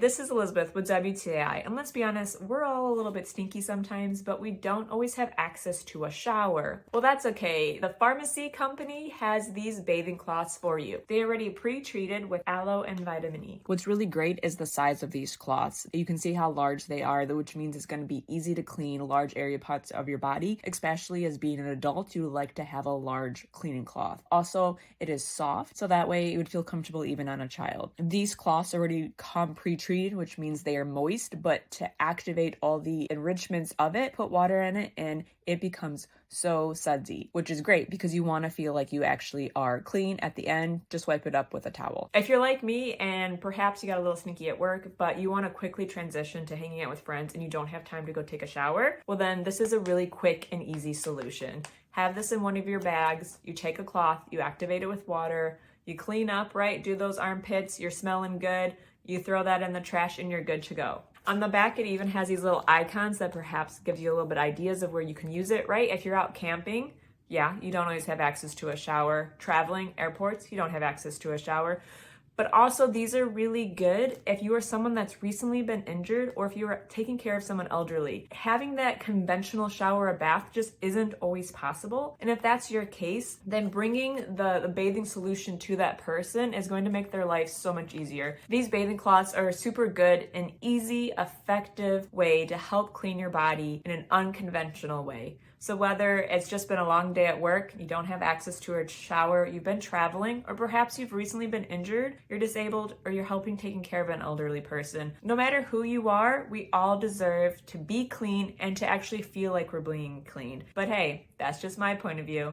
This is Elizabeth with WTI, and let's be honest, we're all a little bit stinky sometimes, but we don't always have access to a shower. Well, that's okay. The Pharma-C company has these bathing cloths for you. They are already pre-treated with aloe and vitamin E. What's really great is the size of these cloths. You can see how large they are, which means it's going to be easy to clean large area parts of your body, especially as being an adult, you would like to have a large cleaning cloth. Also, it is soft, so that way it would feel comfortable even on a child. These cloths already come pre-treated, which means they are moist, but to activate all the enrichments of it, put water in it and it becomes so sudsy, which is great because you want to feel like you actually are clean at the end. Just wipe it up with a towel. If you're like me and perhaps you got a little sneaky at work, but you want to quickly transition to hanging out with friends and you don't have time to go take a shower, well then this is a really quick and easy solution. Have this in one of your bags. You take a cloth, you activate it with water, you clean up, right? Do those armpits, you're smelling good. You throw that in the trash and you're good to go. On the back, it even has these little icons that perhaps gives you a little bit ideas of where you can use it, right? If you're out camping, yeah, you don't always have access to a shower. Traveling, airports, you don't have access to a shower. But also, these are really good if you are someone that's recently been injured or if you are taking care of someone elderly. Having that conventional shower or bath just isn't always possible. And if that's your case, then bringing the bathing solution to that person is going to make their life so much easier. These bathing cloths are a super good and easy, effective way to help clean your body in an unconventional way. So whether it's just been a long day at work, you don't have access to a shower, you've been traveling, or perhaps you've recently been injured, you're disabled, or you're helping taking care of an elderly person. No matter who you are, we all deserve to be clean and to actually feel like we're being cleaned. But hey, that's just my point of view.